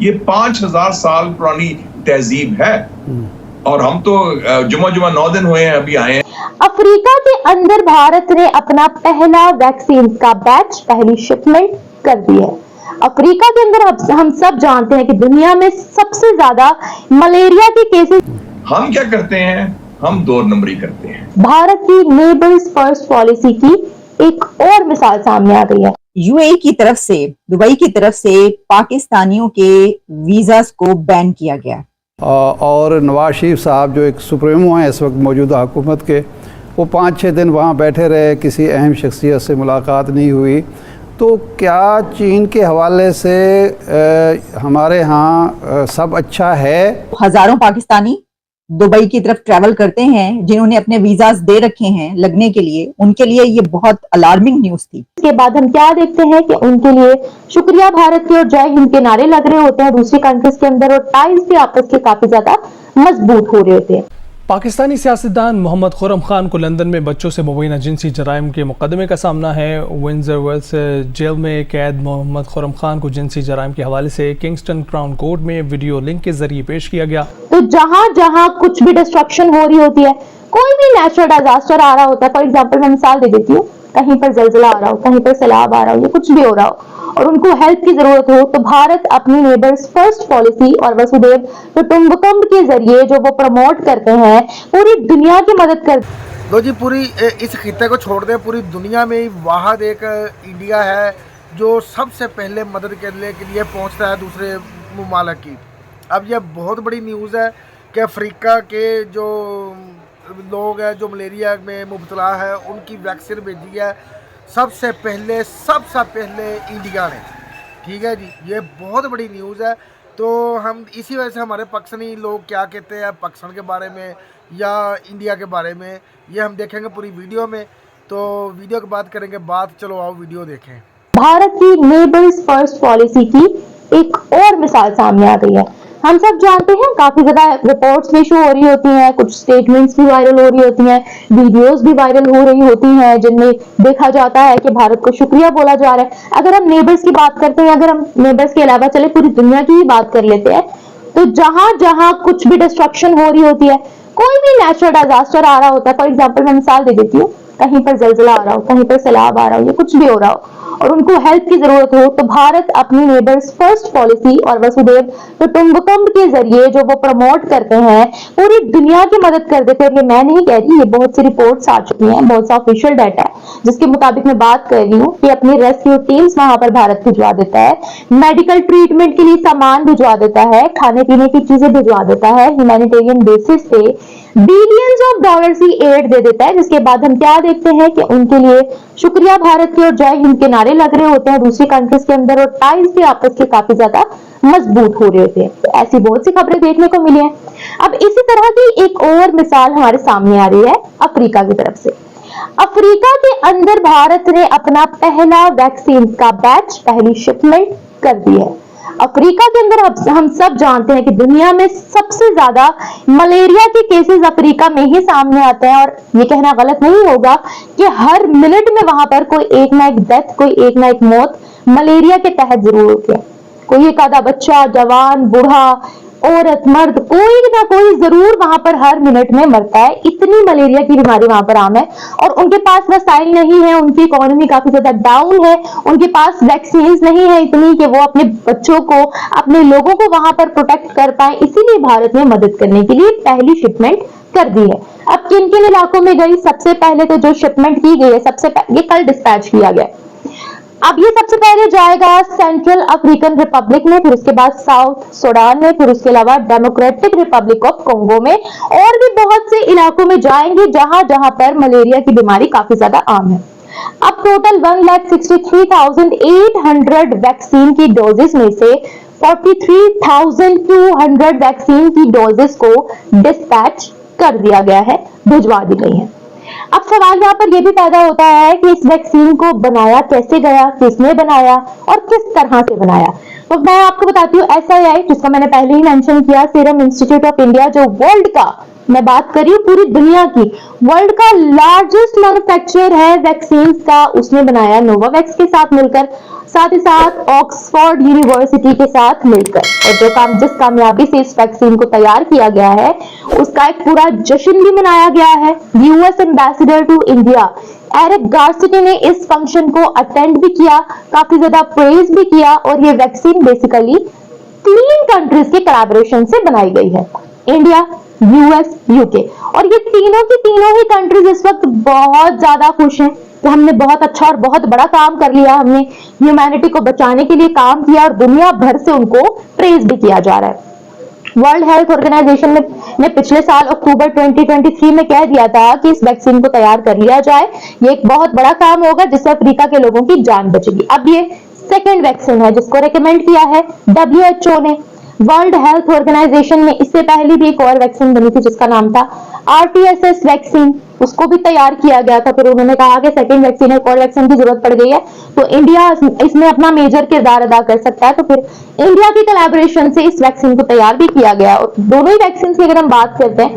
ये 5000 साल पुरानी तहजीब है और हम तो जुमा 9 दिन हुए हैं, अभी आए हैं। अफ्रीका के अंदर भारत ने अपना पहला वैक्सीन का बैच, पहली शिपमेंट कर दी है। अफ्रीका के अंदर हम सब जानते हैं कि दुनिया में सबसे ज्यादा मलेरिया के केसेस। हम क्या करते हैं, हम 2 नंबरी करते हैं। भारत की नेबर्स फर्स्ट पॉलिसी की एक और मिसाल सामने आ गई है। यूएई की तरफ से, दुबई की तरफ से पाकिस्तानियों के वीजास को बैन किया गया और नवाज शरीफ साहब जो एक सुप्रीमो हैं इस वक्त मौजूदा हुकूमत के, वो 5-6 दिन वहाँ बैठे रहे, किसी अहम शख्सियत से मुलाकात नहीं हुई। तो क्या चीन के हवाले से हमारे यहाँ सब अच्छा है? हजारों पाकिस्तानी दुबई की तरफ ट्रैवल करते हैं जिन्होंने अपने वीजास दे रखे हैं लगने के लिए, उनके लिए ये बहुत अलार्मिंग न्यूज थी। इसके बाद हम क्या देखते हैं कि उनके लिए शुक्रिया भारत के और जय हिंद के नारे लग रहे होते हैं दूसरी कंट्रीज के अंदर, और टाइज भी आपस के काफी ज्यादा मजबूत हो रहे होते हैं। पाकिस्तानी सियासतदान मोहम्मद खुर्रम खान को लंदन में बच्चों से मुबैना जिनसी जराइम के मुकदमे का सामना है। विंडसर वेल्स जेल में कैद मोहम्मद खुर्रम खान को जिनसी जराइम के हवाले से किंगस्टन क्राउन कोर्ट में वीडियो लिंक के जरिए पेश किया गया। तो जहां जहां कुछ भी डिस्ट्रक्शन हो रही होती है, कोई भी नेचुरल डिजास्टर आ रहा होता है, फॉर एग्जाम्पल मैं मिसाल दे देती हूँ, कहीं पर जलजला आ रहा हो, कहीं पर सैलाब आ रहा हो, या कुछ भी हो रहा हो और उनको हेल्प की जरूरत हो, तो भारत अपनी नेबर्स फर्स्ट पॉलिसी और वसुदेव कुटुंबकम के जरिए जो वो प्रमोट करते हैं, पूरी दुनिया की मदद कर। तो जी पूरी इस खित्ते को छोड़ दें, पूरी दुनिया में वाहिद एक इंडिया है जो सबसे पहले मदद करने के लिए पहुंचता है दूसरे मुमालिक की। अब यह बहुत बड़ी न्यूज़ है कि अफ्रीका के जो लोग हैं जो मलेरिया में मुब्तला है, उनकी वैक्सीन भेजी है सबसे पहले इंडिया ने। ठीक है जी, ये बहुत बड़ी न्यूज़ है। तो हम इसी वजह से हमारे पाकिस्तानी लोग क्या कहते हैं पाकिस्तान के बारे में या इंडिया के बारे में, ये हम देखेंगे पूरी वीडियो में। तो वीडियो की बात करेंगे चलो आओ वीडियो देखें। भारत की नेबर्स फर्स्ट पॉलिसी की एक और मिसाल सामने आ गई है। हम सब जानते हैं काफी ज्यादा रिपोर्ट्स भी इशू हो रही होती हैं, कुछ स्टेटमेंट्स भी वायरल हो रही होती हैं, वीडियोस भी वायरल हो रही होती हैं जिनमें देखा जाता है कि भारत को शुक्रिया बोला जा रहा है। अगर हम नेबर्स की बात करते हैं, अगर हम नेबर्स के अलावा चले पूरी दुनिया की ही बात कर लेते हैं, तो जहां जहां कुछ भी डिस्ट्रक्शन हो रही होती है, कोई भी नेचुरल डिजास्टर आ रहा होता है, फॉर एग्जाम्पल मैं मिसाल दे देती हूँ, कहीं पर जलजला आ रहा हो, कहीं पर सैलाब आ रहा हो, या कुछ भी हो रहा हो और उनको हेल्प की जरूरत हो, तो भारत अपनी नेबर्स फर्स्ट पॉलिसी और वसुदेव कुटुंबकम के जरिए जो वो प्रमोट करते हैं, पूरी दुनिया की मदद कर देते हैं। ये मैं नहीं कह रही, ये बहुत सी रिपोर्ट्स आ चुकी हैं, बहुत सा ऑफिशियल डाटा है जिसके मुताबिक मैं बात कर रही हूँ कि अपनी रेस्क्यू टीम्स वहां पर भारत भिजवा देता है, मेडिकल ट्रीटमेंट के लिए सामान भिजवा देता है, खाने पीने की चीजें भिजवा देता है, ह्यूमैनिटेरियन बेसिस पे बिलियंस ऑफ डॉलर्स की एड दे देता है। जिसके बाद हम क्या देखते हैं कि उनके लिए शुक्रिया भारत के और जय हिंद के नारे लग रहे होते हैं दूसरी कंट्रीज के अंदर, और टाइज भी आपस के काफी ज्यादा मजबूत हो रहे होते हैं। तो ऐसी बहुत सी खबरें देखने को मिली हैं। अब इसी तरह की एक और मिसाल हमारे सामने आ रही है अफ्रीका की तरफ से। अफ्रीका के अंदर भारत ने अपना पहला वैक्सीन का बैच, पहली शिपमेंट कर दी है। अफ्रीका के अंदर हम सब जानते हैं कि दुनिया में सबसे ज्यादा मलेरिया के केसेस अफ्रीका में ही सामने आते हैं, और ये कहना गलत नहीं होगा कि हर मिनट में वहां पर कोई एक ना एक डेथ, कोई एक ना एक मौत मलेरिया के तहत जरूर होती है। कोई एक आधा बच्चा, जवान, बूढ़ा, औरत, मर्द, कोई ना कोई जरूर वहां पर हर मिनट में मरता है। इतनी मलेरिया की बीमारी वहां पर आम है, और उनके पास वसाइल नहीं है, उनकी इकोनॉमी काफी ज्यादा डाउन है, उनके पास वैक्सीन नहीं है इतनी कि वो अपने बच्चों को, अपने लोगों को वहां पर प्रोटेक्ट कर पाए। इसीलिए भारत ने मदद करने के लिए पहली शिपमेंट कर दी है। अब किन किन इलाकों में गई? सबसे पहले तो जो शिपमेंट की गई है, ये कल डिस्पैच किया गया। अब ये सबसे पहले जाएगा सेंट्रल अफ्रीकन रिपब्लिक में, फिर उसके बाद साउथ सूडान में, फिर उसके अलावा डेमोक्रेटिक रिपब्लिक ऑफ कोंगो में, और भी बहुत से इलाकों में जाएंगे जहां जहां पर मलेरिया की बीमारी काफी ज्यादा आम है। अब टोटल 1,63,800 वैक्सीन की डोजेस में से 43,200 वैक्सीन की डोजेस को डिस्पैच कर दिया गया है, भिजवा दी गई है। अब सवाल यहाँ पर यह भी पैदा होता है कि इस वैक्सीन को बनाया कैसे गया, किसने बनाया और किस तरह से बनाया। तो मैं आपको बताती हूँ, SII जिसका मैंने पहले ही मेंशन किया, सीरम इंस्टीट्यूट ऑफ इंडिया, जो वर्ल्ड का, मैं बात कर रही हूँ पूरी दुनिया की, वर्ल्ड का लार्जेस्ट मैन्युफैक्चरर है वैक्सीन का, उसने बनाया नोवावैक्स के साथ मिलकर साथ ही साथ ऑक्सफोर्ड यूनिवर्सिटी के साथ मिलकर, और जिस कामयाबी से इस वैक्सीन को तैयार किया गया है उसका एक पूरा जश्न भी मनाया गया है। US ambassador to India Eric Garcetti ने इस फंक्शन को अटेंड भी किया, काफी ज्यादा प्रेज भी किया, और ये वैक्सीन बेसिकली 3 कंट्रीज के कोलैबोरेशन से बनाई गई है, इंडिया, यूएस, यूके। और ये तीनों की तीनों ही कंट्रीज इस वक्त बहुत ज्यादा खुश हैं कि हमने बहुत अच्छा और बहुत बड़ा काम कर लिया, हमने ह्यूमैनिटी को बचाने के लिए काम किया, और दुनिया भर से उनको प्रेज भी किया जा रहा है। वर्ल्ड हेल्थ ऑर्गेनाइजेशन ने पिछले साल अक्टूबर 2023 में कह दिया था कि इस वैक्सीन को तैयार कर लिया जाए, ये एक बहुत बड़ा काम होगा जिससे अफ्रीका के लोगों की जान बचेगी। अब ये सेकेंड वैक्सीन है जिसको रेकमेंड किया है WHO ने। वर्ल्ड हेल्थ ऑर्गेनाइजेशन में इससे पहले भी एक और वैक्सीन बनी थी जिसका नाम था RTS वैक्सीन, उसको भी तैयार किया गया था, फिर उन्होंने कहा कि सेकेंड वैक्सीन है, और वैक्सीन की जरूरत पड़ गई है तो इंडिया इसमें अपना मेजर किरदार अदा कर सकता है, तो फिर इंडिया की कोलैबोरेशन से इस वैक्सीन को तैयार भी किया गया। और दोनों ही वैक्सीन की अगर हम बात करते हैं,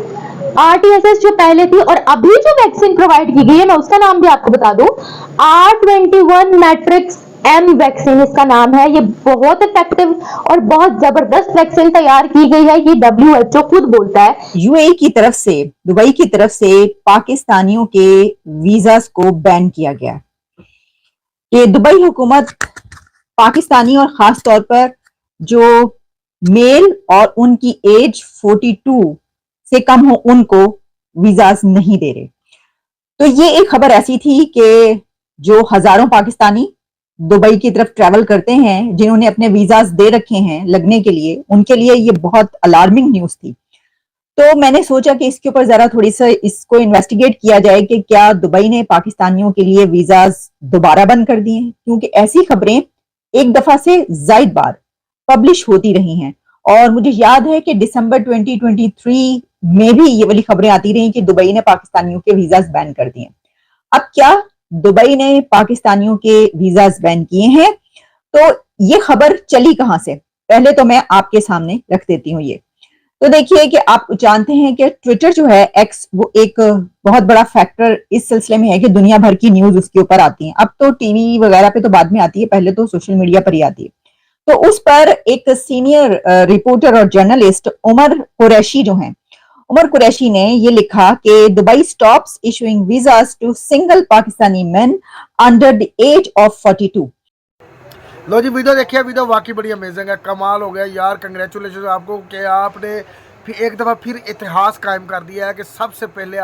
RTS जो पहले थी और अभी जो वैक्सीन प्रोवाइड की गई है, मैं उसका नाम भी आपको बता दूं, R21 मैट्रिक्स M वैक्सीन इसका नाम है। ये बहुत इफेक्टिव और बहुत जबरदस्त वैक्सीन तैयार की गई है, ये WHO खुद बोलता है। यूएई की तरफ से, दुबई की तरफ से पाकिस्तानियों के वीजास को बैन किया गया। ये दुबई हुकूमत पाकिस्तानी और खास तौर पर जो मेल और उनकी एज 42 से कम हो उनको वीजास नहीं दे रहे। तो ये एक खबर ऐसी थी कि जो हजारों पाकिस्तानी दुबई की तरफ ट्रैवल करते हैं, जिन्होंने अपने वीजास दे रखे हैं लगने के लिए, उनके लिए ये बहुत अलार्मिंग न्यूज थी। तो मैंने सोचा कि इसके ऊपर जरा थोड़ी सा इसको इन्वेस्टिगेट किया जाए कि क्या दुबई ने पाकिस्तानियों के लिए वीजास दोबारा बंद कर दिए हैं, क्योंकि ऐसी खबरें एक दफा से ज्यादा बार पब्लिश होती रही हैं। और मुझे याद है कि दिसंबर 2023 में भी ये वाली खबरें आती रही कि दुबई ने पाकिस्तानियों के वीजास बैन कर दिए। अब क्या दुबई ने पाकिस्तानियों के वीजास बैन किए हैं? तो ये खबर चली कहां से, पहले तो मैं आपके सामने रख देती हूँ। ये तो देखिए कि आप जानते हैं कि ट्विटर जो है, एक्स, वो एक बहुत बड़ा फैक्टर इस सिलसिले में है कि दुनिया भर की न्यूज उसके ऊपर आती है। अब तो टीवी वगैरह पे तो बाद में आती है, पहले तो सोशल मीडिया पर ही आती है। तो उस पर एक सीनियर रिपोर्टर और जर्नलिस्ट उमर कुरैशी जो हैं, उमर कुरैशी ने ये लिखा कि Dubai stops issuing visas to single Pakistani men under the age of 42। लो जी, वीडियो देखिए, वीडियो वाकई बड़ी अमेजिंग है, कमाल हो गया यार। कंग्रेचुलेशन आपको कि आपने फिर एक दफ़ा फिर इतिहास कायम कर दिया है कि सबसे पहले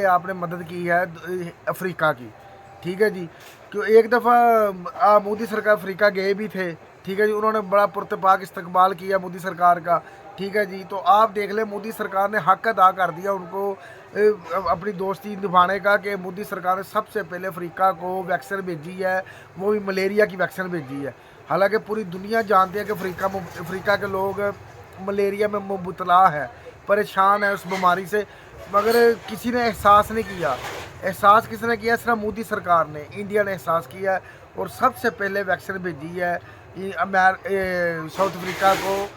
आपने मदद की है अफ्रीका की। ठीक है जी, क्यों एक दफ़ा मोदी सरकार अफ्रीका गए भी थे, ठीक है जी, उन्होंने बड़ा पुरतपाक इस्तकबाल किया मोदी सरकार का। ठीक है जी, तो आप देख लें, मोदी सरकार ने हक अदा कर दिया उनको अपनी दोस्ती निभाने का, कि मोदी सरकार ने सबसे पहले अफ्रीका को वैक्सीन भेजी है, वो भी मलेरिया की वैक्सीन भेजी है। हालांकि पूरी दुनिया जानती है कि अफ्रीका के लोग मलेरिया में मुबतला है, परेशान है उस बीमारी से, मगर किसी ने एहसास नहीं किया। एहसास किसने किया? सिर्फ मोदी सरकार ने, इंडिया ने एहसास किया है और सबसे पहले वैक्सीन भेजी है साउथ अफ्रीका को,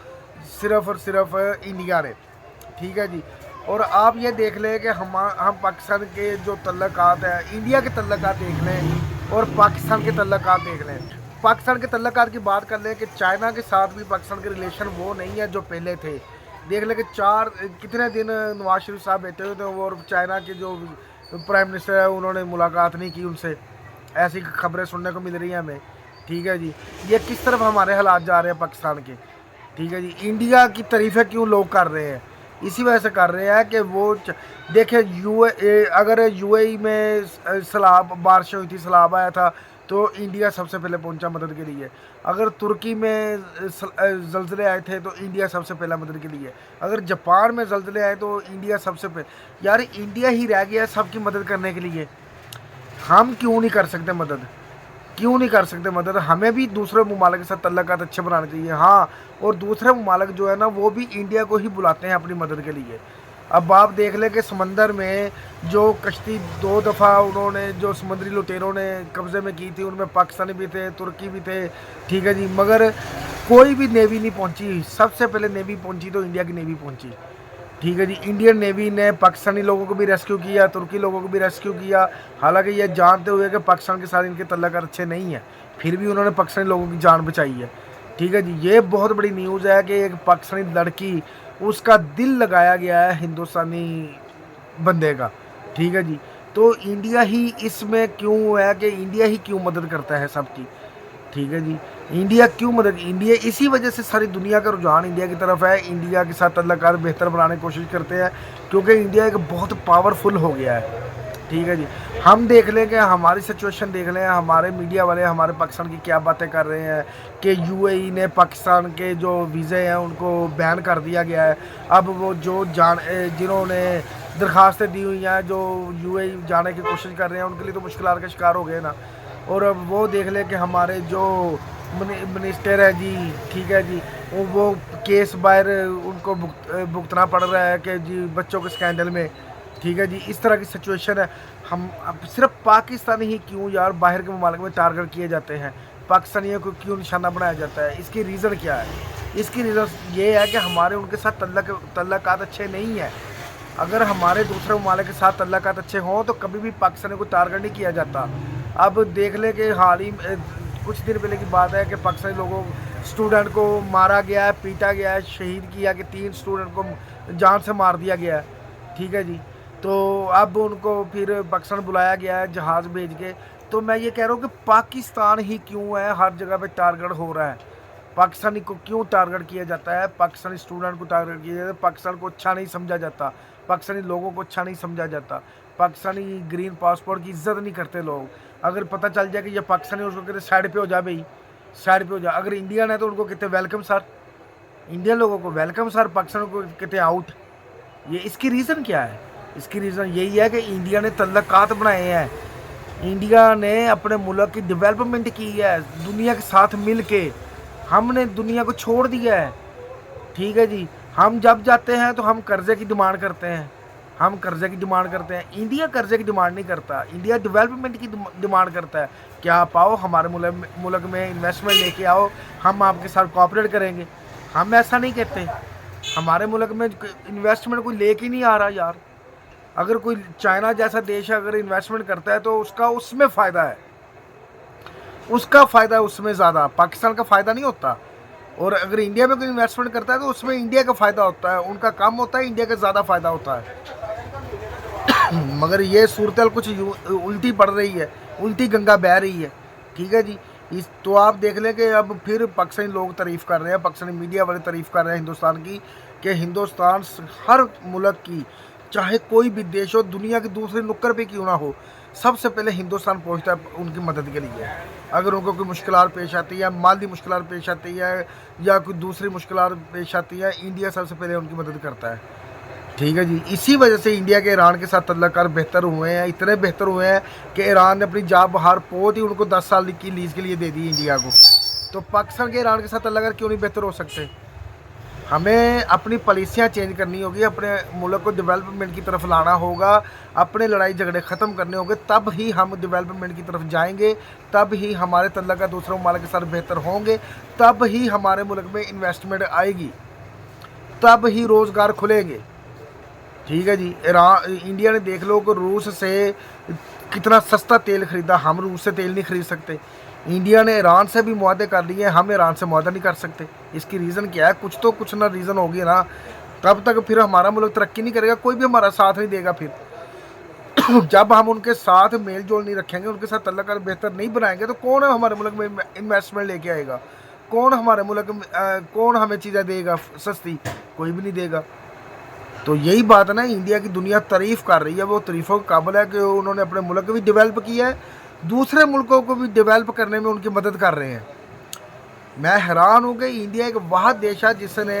सिर्फ और सिर्फ इंडिया ने। ठीक है जी, और आप ये देख लें कि हम पाकिस्तान के जो तल्लुकात हैं, इंडिया के तल्लुकात देख लें और पाकिस्तान के तल्लुकात देख लें। पाकिस्तान के तल्लुकात की बात कर लें कि चाइना के साथ भी पाकिस्तान के रिलेशन वो नहीं है जो पहले थे। देख लें कि कितने दिन नवाज शरीफ साहब बैठे हुए थे और चाइना के जो प्राइम मिनिस्टर है उन्होंने मुलाकात नहीं की उनसे, ऐसी खबरें सुनने को मिल रही हैं हमें। ठीक है जी, ये किस तरफ हमारे हालात जा रहे हैं पाकिस्तान के। ठीक है जी, इंडिया की तारीफ़ें क्यों लोग कर रहे हैं? इसी वजह से कर रहे हैं कि वो देखें अगर यूएई में बारिश हुई थी, सैलाब आया था, तो इंडिया सबसे पहले पहुंचा मदद के लिए। अगर तुर्की में ज़लज़ले आए थे तो इंडिया सबसे पहला मदद के लिए। अगर जापान में ज़लज़ले आए तो इंडिया सबसे पहले। यार इंडिया ही रह गया सबकी मदद करने के लिए, हम क्यों नहीं कर सकते मदद? क्यों नहीं कर सकते मदद? हमें भी दूसरे ममालिक के साथ तल्लुकात अच्छे बनाने चाहिए। हाँ, और दूसरे ममालिक जो है ना, वो भी इंडिया को ही बुलाते हैं अपनी मदद के लिए। अब आप देख लें कि समंदर में जो कश्ती 2 दफ़ा उन्होंने जो समुद्री लुटेरों ने कब्ज़े में की थी, उनमें पाकिस्तानी भी थे, तुर्की भी थे। ठीक है जी, मगर कोई भी नेवी नहीं पहुंची। सबसे पहले नेवी पहुंची तो इंडिया की नेवी पहुंची। ठीक है जी, इंडियन नेवी ने पाकिस्तानी लोगों को भी रेस्क्यू किया, तुर्की लोगों को भी रेस्क्यू किया, हालांकि ये जानते हुए कि पाकिस्तान के साथ इनके तल्लुकात अच्छे नहीं हैं। फिर भी उन्होंने पाकिस्तानी लोगों की जान बचाई है। ठीक है जी, ये बहुत बड़ी न्यूज़ है कि एक पाकिस्तानी लड़की, उसका दिल लगाया गया है हिंदुस्तानी बंदे का। ठीक है जी, तो इंडिया ही इसमें क्यों है कि इंडिया ही क्यों मदद करता है सबकी। ठीक है जी, इंडिया क्यों मदद, इंडिया इसी वजह से सारी दुनिया का रुझान इंडिया की तरफ है। इंडिया के साथ ताल्लुकात बेहतर बनाने की कोशिश करते हैं क्योंकि इंडिया एक बहुत पावरफुल हो गया है। ठीक है जी, हम देख लें कि हमारी सिचुएशन देख लें, हमारे मीडिया वाले हमारे पाकिस्तान की क्या बातें कर रहे हैं कि यूएई ने पाकिस्तान के जो वीज़े हैं उनको बैन कर दिया गया है। अब वो जो जिन्होंने दरखास्तें दी हुई हैं, जो यूएई जाने की कोशिश कर रहे हैं, उनके लिए तो मुश्किलात का शिकार हो गए ना। और अब वो देख लें कि हमारे जो मिनिस्टर है जी, ठीक है जी, वो केस बाहर उनको भुगतना पड़ रहा है कि जी बच्चों के स्कैंडल में। ठीक है जी, इस तरह की सिचुएशन है। हम अब सिर्फ पाकिस्तानी ही क्यों यार बाहर के ममालिक में टारगेट किए जाते हैं, पाकिस्तानियों को क्यों निशाना बनाया जाता है? इसकी रीज़न क्या है? इसकी रीज़न ये है कि हमारे उनके साथ तल्लुकात अच्छे नहीं है। अगर हमारे दूसरे ममालिक के साथ तल्लुकात अच्छे हों तो कभी भी पाकिस्तानी को टारगेट नहीं किया जाता। अब देख ले कि हाल ही कुछ दिन पहले की बात है कि पाकिस्तानी लोगों स्टूडेंट को मारा गया है, पीटा गया है, शहीद किया कि 3 स्टूडेंट को जान से मार दिया गया है। ठीक है जी, तो अब उनको फिर पाकिस्तान बुलाया गया है जहाज़ भेज के। तो मैं ये कह रहा हूँ कि पाकिस्तान ही क्यों है हर जगह पे टारगेट हो रहा है? पाकिस्तानी को क्यों टारगेट किया जाता है? पाकिस्तानी स्टूडेंट को टारगेट किया जाता है। पाकिस्तान को अच्छा नहीं समझा जाता, पाकिस्तानी लोगों को अच्छा नहीं समझा जाता, पाकिस्तानी ग्रीन पासपोर्ट की इज्जत नहीं करते लोग। अगर पता चल जाए कि ये पाकिस्तानी, उसको कहते साइड पे हो जा भाई, साइड पे हो जा। अगर इंडियन है तो उनको कहते वेलकम सर, इंडियन लोगों को वेलकम सर, पाकिस्तान को कहते आउट। ये इसकी रीज़न क्या है? इसकी रीज़न यही है कि इंडिया ने तल्लुकात बनाए हैं, इंडिया ने अपने मुल्क की डेवलपमेंट की है दुनिया के साथ मिल के। हमने दुनिया को छोड़ दिया है। ठीक है जी, हम जब जाते हैं तो हम कर्जे की डिमांड करते हैं, हम कर्जे की डिमांड करते हैं। इंडिया कर्जे की डिमांड नहीं करता, इंडिया डेवलपमेंट की डिमांड करता है। क्या आप आओ हमारे मुल्क में इन्वेस्टमेंट लेके आओ, हम आपके साथ कोऑपरेट करेंगे। हम ऐसा नहीं कहते, हमारे मुल्क में इन्वेस्टमेंट कोई लेके नहीं आ रहा यार। अगर कोई चाइना जैसा देश अगर इन्वेस्टमेंट करता है तो उसका उसमें फ़ायदा है, उसका फ़ायदा है उसमें ज़्यादा, पाकिस्तान का फ़ायदा नहीं होता। और अगर इंडिया में कोई इन्वेस्टमेंट करता है तो उसमें इंडिया का फ़ायदा होता है, उनका कम होता है, इंडिया का ज़्यादा फ़ायदा होता है। मगर ये सूरत कुछ उल्टी पड़ रही है, उल्टी गंगा बह रही है। ठीक है जी, इस तो आप देख लें कि अब फिर पाकिस्तानी लोग तारीफ़ कर रहे हैं, पाकिस्तानी मीडिया वाले तारीफ़ कर रहे हैं हिंदुस्तान की, कि हिंदुस्तान हर मुल्क की, चाहे कोई भी देश हो, दुनिया के दूसरे नुक्कड़ पे क्यों ना हो, सबसे पहले हिंदुस्तान पहुंचता है उनकी मदद के लिए। अगर उनको कोई मुश्किलात पेश आती है, माली मुश्किलात पेश आती है या कोई दूसरी मुश्किलात पेश आती है, इंडिया सबसे पहले उनकी मदद करता है। ठीक है जी, इसी वजह से इंडिया के ईरान के साथ तल्लुकात बेहतर हुए हैं, इतने बेहतर हुए हैं कि ईरान ने अपनी जाब बहार पोत ही उनको 10 साल की लीज़ के लिए दे दी इंडिया को। तो पाकिस्तान के ईरान के साथ तल्लुकात क्यों नहीं बेहतर हो सकते? हमें अपनी पॉलिसियाँ चेंज करनी होगी, अपने मुल्क को डेवलपमेंट की तरफ लाना होगा, अपने लड़ाई झगड़े ख़त्म करने होंगे, तब ही हम डेवलपमेंट की तरफ जाएंगे, तब ही हमारे तल्लुकात दूसरे मुल्क के साथ बेहतर होंगे, तब ही हमारे मुल्क में इन्वेस्टमेंट आएगी, तब ही रोज़गार खुलेंगे। ठीक है जी, इंडिया ने देख लो कि रूस से कितना सस्ता तेल ख़रीदा, हम रूस से तेल नहीं ख़रीद सकते। इंडिया ने ईरान से भी मुआहदे कर लिए, हम ईरान से मुआहदा नहीं कर सकते। इसकी रीज़न क्या है? कुछ ना रीज़न होगी ना, तब तक फिर हमारा मुल्क तरक्की नहीं करेगा, कोई भी हमारा साथ नहीं देगा। फिर जब हम उनके साथ मेल जोल नहीं रखेंगे, उनके साथ तल्लुकात बेहतर नहीं बनाएंगे, तो कौन हमारे मुल्क में इन्वेस्टमेंट लेके आएगा? कौन हमारे मुल्क में कौन हमें चीज़ें देगा सस्ती? कोई भी नहीं देगा। तो यही बात है ना, इंडिया की दुनिया तारीफ़ कर रही है, वो तारीफ़ों के काबिल है कि उन्होंने अपने मुल्क को भी डेवलप किया है, दूसरे मुल्कों को भी डेवलप करने में उनकी मदद कर रहे हैं। मैं हैरान हूँ कि इंडिया एक वाहद देश है जिसने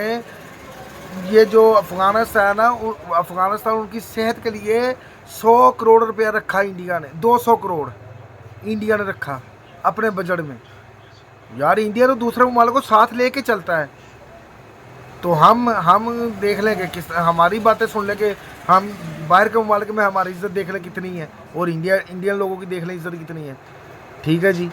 ये जो अफ़गानिस्तान है, अफ़गानिस्तान उनकी सेहत के लिए 100 करोड़ रुपया रखा इंडिया ने, 200 करोड़ इंडिया ने रखा अपने बजट में। यार इंडिया तो दूसरे मुल्क को साथ लेके चलता है। तो हम देख लेंगे, किस हमारी बातें सुन लेंगे, हम बाहर के मुल्क में हमारी इज़्ज़त देख लें कितनी है, और इंडियन लोगों की देख लें इज़्ज़त कितनी है। ठीक है जी,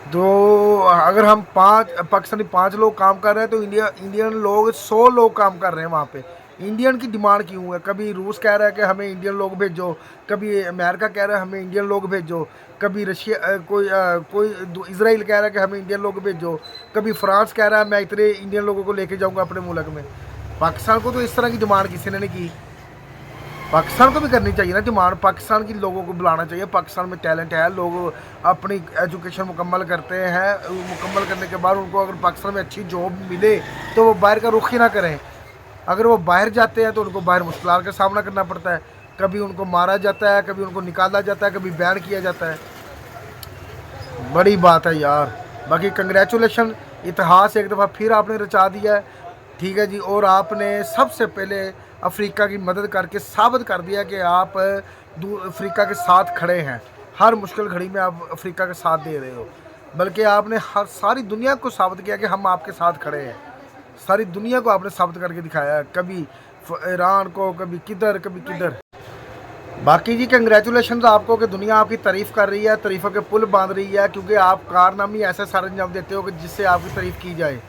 तो अगर हम पाकिस्तानी 5 लोग काम कर रहे हैं तो इंडियन लोग 100 लोग काम कर रहे हैं वहाँ पे इंडियन की डिमांड क्यों है? कभी रूस कह रहा है कि हमें इंडियन लोग भेजो, कभी अमेरिका कह रहा है हमें इंडियन लोग भेजो, कभी रशिया कोई इसराइल कह रहा है कि हमें इंडियन लोग भेजो, कभी फ्रांस कह रहा है मैं इतने इंडियन लोगों को लेके जाऊंगा अपने मुल्क में। पाकिस्तान को तो इस तरह की डिमांड किसी ने नहीं की। पाकिस्तान को भी करनी चाहिए ना डिमांड, पाकिस्तान की लोगों को बुलाना चाहिए। पाकिस्तान में टैलेंट है, लोग अपनी एजुकेशन मुकम्मल करते हैं, मुकम्मल करने के बाद उनको अगर पाकिस्तान में अच्छी जॉब मिले तो वो बाहर का रुख ही ना करें। अगर वो बाहर जाते हैं तो उनको बाहर मुश्किलात का सामना करना पड़ता है, कभी उनको मारा जाता है, कभी उनको निकाला जाता है, कभी बैन किया जाता है। बड़ी बात है यार। बाकी कंग्रेचुलेशन, इतिहास एक दफ़ा फिर आपने रचा दिया है, ठीक है जी। और आपने सबसे पहले अफ्रीका की मदद करके साबित कर दिया कि आप अफ्रीका के साथ खड़े हैं। हर मुश्किल घड़ी में आप अफ्रीका का साथ दे रहे हो, बल्कि आपने हर सारी दुनिया को साबित किया कि हम आपके साथ खड़े हैं। सारी दुनिया को आपने साबित करके दिखाया है, कभी ईरान को, कभी किधर, कभी किधर। बाकी जी कंग्रेचुलेशन आपको कि दुनिया आपकी तारीफ़ कर रही है, तारीफ़ों के पुल बांध रही है, क्योंकि आप कारनामे ऐसे सारे अंजाम देते हो कि जिससे आपकी तारीफ़ की जाए,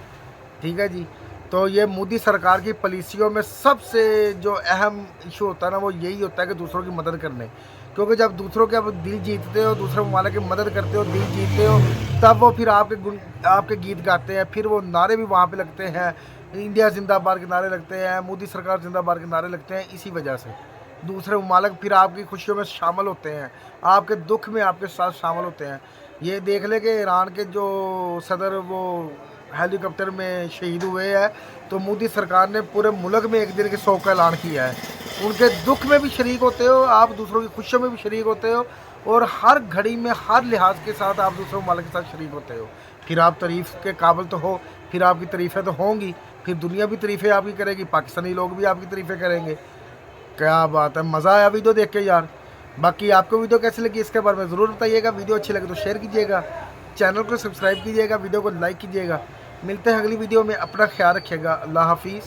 ठीक है जी। तो ये मोदी सरकार की पॉलिसियों में सबसे जो अहम इशू होता है ना, वो यही होता है कि दूसरों की मदद करने। क्योंकि जब दूसरों के आप दिल जीतते हो, दूसरे ममालिक की मदद करते हो, दिल जीतते हो, तब वो फिर आपके गीत गाते हैं, फिर वो नारे भी वहाँ पे लगते हैं, इंडिया जिंदाबाद के नारे लगते हैं, मोदी सरकार जिंदाबाद के नारे लगते हैं। इसी वजह से दूसरे ममालिक फिर आपकी खुशियों में शामिल होते हैं, आपके दुख में आपके साथ शामिल होते हैं। ये देख ले कि ईरान के जो सदर वो हेलीकॉप्टर में शहीद हुए हैं, तो मोदी सरकार ने पूरे मुल्क में एक दिन के शोक का ऐलान किया है। उनके दुख में भी शरीक होते हो आप, दूसरों की खुशियों में भी शरीक होते हो, और हर घड़ी में हर लिहाज के साथ आप दूसरों ममालिक के साथ शरीक होते हो। फिर आप तारीफ़ के काबिल तो हो, फिर आपकी तारीफ़ें तो होंगी, फिर दुनिया भी तारीफ़ें आपकी करेगी, पाकिस्तानी लोग भी आपकी तारीफ़ें करेंगे। क्या बात है, मज़ा आया वीडियो देख के यार। बाकी आपको वीडियो कैसी लगी इसके बारे में ज़रूर बताइएगा। वीडियो अच्छी लगे तो शेयर कीजिएगा, चैनल को सब्सक्राइब कीजिएगा, वीडियो को लाइक कीजिएगा। मिलते हैं अगली वीडियो में, अपना ख्याल रखिएगा। अल्लाह हाफिज़।